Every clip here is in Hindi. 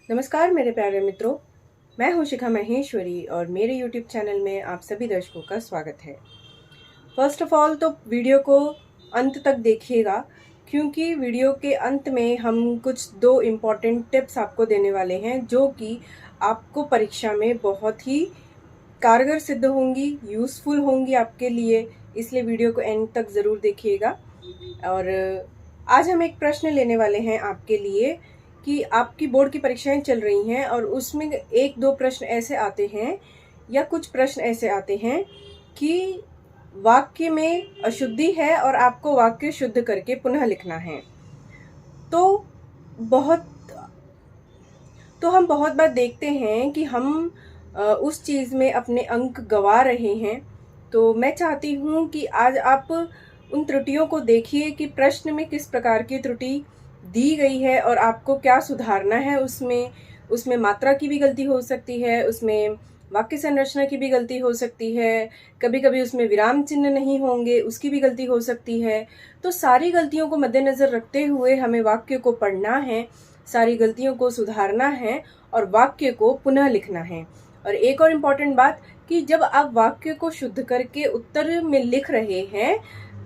नमस्कार मेरे प्यारे मित्रों, मैं हूं शिखा महेश्वरी और मेरे YouTube चैनल में आप सभी दर्शकों का स्वागत है। फर्स्ट ऑफ ऑल तो वीडियो को अंत तक देखिएगा, क्योंकि वीडियो के अंत में हम कुछ 2 इम्पॉर्टेंट टिप्स आपको देने वाले हैं जो कि आपको परीक्षा में बहुत ही कारगर सिद्ध होंगी, यूज़फुल होंगी आपके लिए। इसलिए वीडियो को एंड तक ज़रूर देखिएगा। और आज हम एक प्रश्न लेने वाले हैं आपके लिए कि आपकी बोर्ड की परीक्षाएं चल रही हैं और उसमें 1-2 प्रश्न ऐसे आते हैं या कुछ प्रश्न ऐसे आते हैं कि वाक्य में अशुद्धि है और आपको वाक्य शुद्ध करके पुनः लिखना है। तो हम बहुत बार देखते हैं कि हम उस चीज़ में अपने अंक गंवा रहे हैं। तो मैं चाहती हूँ कि आज आप उन त्रुटियों को देखिए कि प्रश्न में किस प्रकार की त्रुटि दी गई है और आपको क्या सुधारना है। उसमें मात्रा की भी गलती हो सकती है, उसमें वाक्य संरचना की भी गलती हो सकती है, कभी-कभी उसमें विराम चिन्ह नहीं होंगे, उसकी भी गलती हो सकती है। तो सारी गलतियों को मद्देनज़र रखते हुए हमें वाक्य को पढ़ना है, सारी गलतियों को सुधारना है और वाक्य को पुनः लिखना है। और एक और इम्पॉर्टेंट बात कि जब आप वाक्य को शुद्ध करके उत्तर में लिख रहे हैं,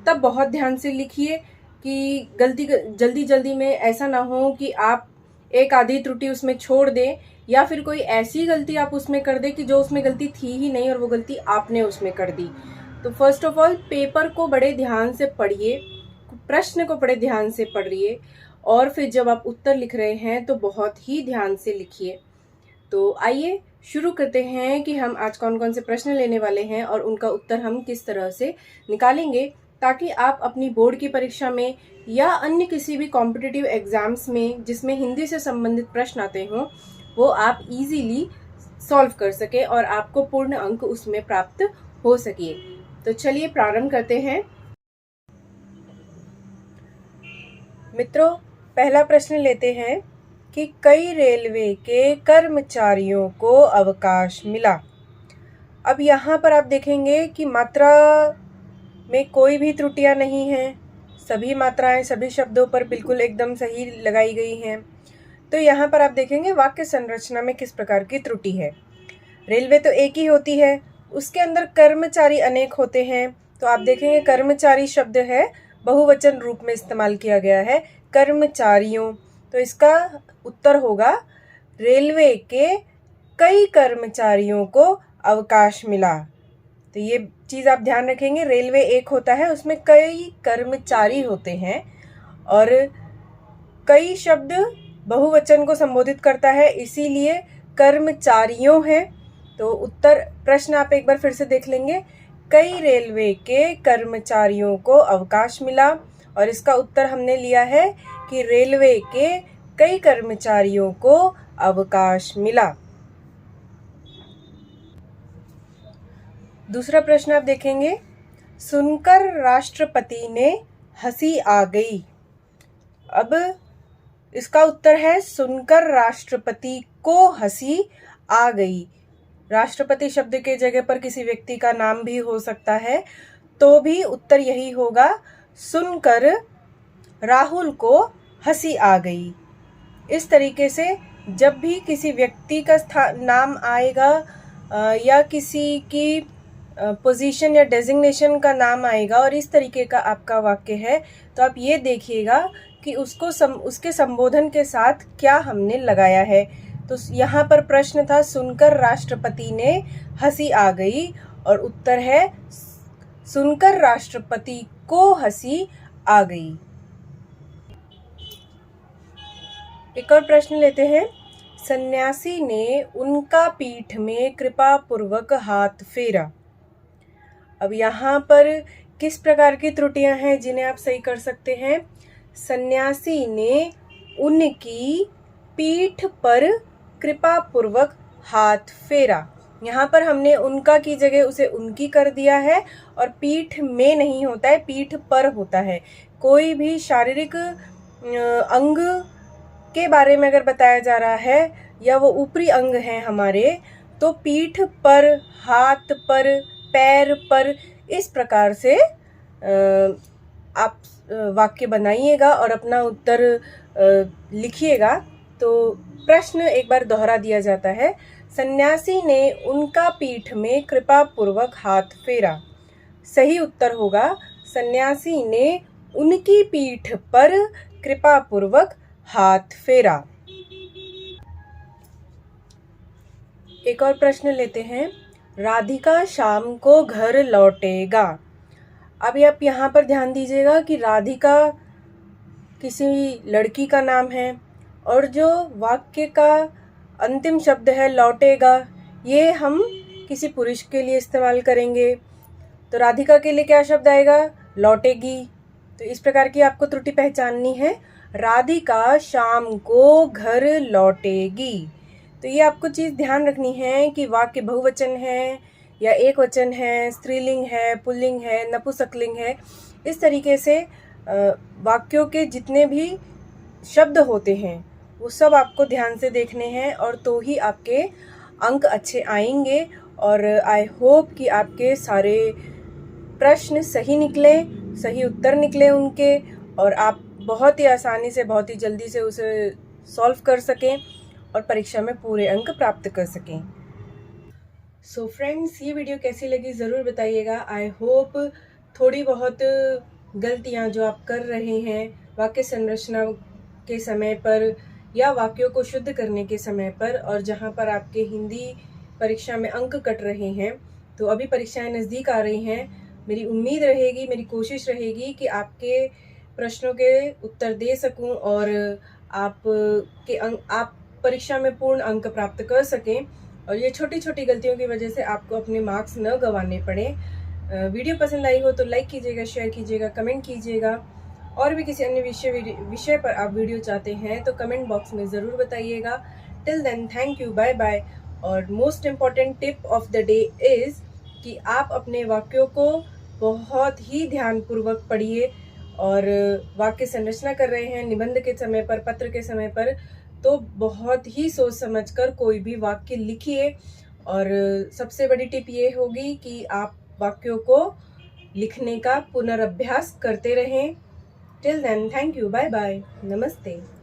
तब बहुत ध्यान से लिखिए कि जल्दी में ऐसा ना हो कि आप एक आधी त्रुटि उसमें छोड़ दें या फिर कोई ऐसी गलती आप उसमें कर दें कि जो उसमें गलती थी ही नहीं और वो गलती आपने उसमें कर दी। तो फर्स्ट ऑफ ऑल पेपर को बड़े ध्यान से पढ़िए, प्रश्न को बड़े ध्यान से पढ़िए और फिर जब आप उत्तर लिख रहे हैं तो बहुत ही ध्यान से लिखिए। तो आइए शुरू करते हैं कि हम आज कौन कौन से प्रश्न लेने वाले हैं और उनका उत्तर हम किस तरह से निकालेंगे, ताकि आप अपनी बोर्ड की परीक्षा में या अन्य किसी भी कॉम्पिटिटिव एग्जाम्स में जिसमें हिंदी से संबंधित प्रश्न आते हों, वो आप इजीली सॉल्व कर सके और आपको पूर्ण अंक उसमें प्राप्त हो सके। तो चलिए प्रारंभ करते हैं। मित्रों, पहला प्रश्न लेते हैं कि कई रेलवे के कर्मचारियों को अवकाश मिला। अब यहाँ पर आप देखेंगे कि मात्रा में कोई भी त्रुटियां नहीं हैं, सभी मात्राएं सभी शब्दों पर बिल्कुल एकदम सही लगाई गई हैं। तो यहाँ पर आप देखेंगे वाक्य संरचना में किस प्रकार की त्रुटि है। रेलवे तो एक ही होती है, उसके अंदर कर्मचारी अनेक होते हैं। तो आप देखेंगे कर्मचारी शब्द है बहुवचन रूप में इस्तेमाल किया गया है, कर्मचारियों। तो इसका उत्तर होगा रेलवे के कई कर्मचारियों को अवकाश मिला। तो ये चीज़ आप ध्यान रखेंगे, रेलवे एक होता है, उसमें कई कर्मचारी होते हैं और कई शब्द बहुवचन को संबोधित करता है, इसीलिए कर्मचारियों है। तो उत्तर प्रश्न आप एक बार फिर से देख लेंगे, कई रेलवे के कर्मचारियों को अवकाश मिला और इसका उत्तर हमने लिया है कि रेलवे के कई कर्मचारियों को अवकाश मिला। दूसरा प्रश्न आप देखेंगे, सुनकर राष्ट्रपति ने हंसी आ गई। अब इसका उत्तर है सुनकर राष्ट्रपति को हंसी आ गई। राष्ट्रपति शब्द के जगह पर किसी व्यक्ति का नाम भी हो सकता है, तो भी उत्तर यही होगा, सुनकर राहुल को हंसी आ गई। इस तरीके से जब भी किसी व्यक्ति का नाम आएगा या किसी की पोजीशन या डेजिग्नेशन का नाम आएगा और इस तरीके का आपका वाक्य है, तो आप ये देखिएगा कि उसके संबोधन के साथ क्या हमने लगाया है। तो यहाँ पर प्रश्न था सुनकर राष्ट्रपति ने हंसी आ गई और उत्तर है सुनकर राष्ट्रपति को हंसी आ गई। एक और प्रश्न लेते हैं, सन्यासी ने उनका पीठ में कृपा पूर्वक हाथ फेरा। अब यहाँ पर किस प्रकार की त्रुटियां हैं जिन्हें आप सही कर सकते हैं। सन्यासी ने उनकी पीठ पर कृपा पूर्वक हाथ फेरा। यहाँ पर हमने उनका की जगह उसे उनकी कर दिया है और पीठ में नहीं होता है, पीठ पर होता है। कोई भी शारीरिक अंग के बारे में अगर बताया जा रहा है या वो ऊपरी अंग हैं हमारे, तो पीठ पर, हाथ पर, पैर पर, इस प्रकार से आप वाक्य बनाइएगा और अपना उत्तर लिखिएगा। तो प्रश्न एक बार दोहरा दिया जाता है। सन्यासी ने उनका पीठ में कृपा पूर्वक हाथ फेरा। सही उत्तर होगा सन्यासी ने उनकी पीठ पर कृपा पूर्वक हाथ फेरा। एक और प्रश्न लेते हैं। राधिका शाम को घर लौटेगा। अभी आप यहाँ पर ध्यान दीजिएगा कि राधिका किसी लड़की का नाम है और जो वाक्य का अंतिम शब्द है लौटेगा, ये हम किसी पुरुष के लिए इस्तेमाल करेंगे। तो राधिका के लिए क्या शब्द आएगा? लौटेगी। तो इस प्रकार की आपको त्रुटि पहचाननी है। राधिका शाम को घर लौटेगी। तो ये आपको चीज़ ध्यान रखनी है कि वाक्य बहुवचन है या एक वचन है, स्त्रीलिंग है, पुल्लिंग है, नपुंसकलिंग है। इस तरीके से वाक्यों के जितने भी शब्द होते हैं वो सब आपको ध्यान से देखने हैं और तो ही आपके अंक अच्छे आएंगे। और आई होप कि आपके सारे प्रश्न सही निकले, सही उत्तर निकले उनके, और आप बहुत ही आसानी से, बहुत ही जल्दी से उसे सॉल्व कर सकें और परीक्षा में पूरे अंक प्राप्त कर सकें। सो फ्रेंड्स, ये वीडियो कैसी लगी ज़रूर बताइएगा। आई होप थोड़ी बहुत गलतियां जो आप कर रहे हैं वाक्य संरचना के समय पर या वाक्यों को शुद्ध करने के समय पर, और जहां पर आपके हिंदी परीक्षा में अंक कट रहे हैं, तो अभी परीक्षाएं नज़दीक आ रही हैं। मेरी उम्मीद रहेगी, मेरी कोशिश रहेगी कि आपके प्रश्नों के उत्तर दे सकूं और आप परीक्षा में पूर्ण अंक प्राप्त कर सकें और ये छोटी छोटी गलतियों की वजह से आपको अपने मार्क्स न गंवाने पड़े। वीडियो पसंद आई हो तो लाइक कीजिएगा, शेयर कीजिएगा, कमेंट कीजिएगा। और भी किसी अन्य विषय पर आप वीडियो चाहते हैं तो कमेंट बॉक्स में ज़रूर बताइएगा। Till then, thank you, bye bye. और most important tip of the day is कि आप अपने वाक्यों को बहुत ही ध्यानपूर्वक पढ़िए। और वाक्य संरचना कर रहे हैं निबंध के समय पर, पत्र के समय पर, तो बहुत ही सोच समझकर कोई भी वाक्य लिखिए। और सबसे बड़ी टिप ये होगी कि आप वाक्यों को लिखने का पुनर्अभ्यास करते रहें। Till then, thank you, bye bye, नमस्ते।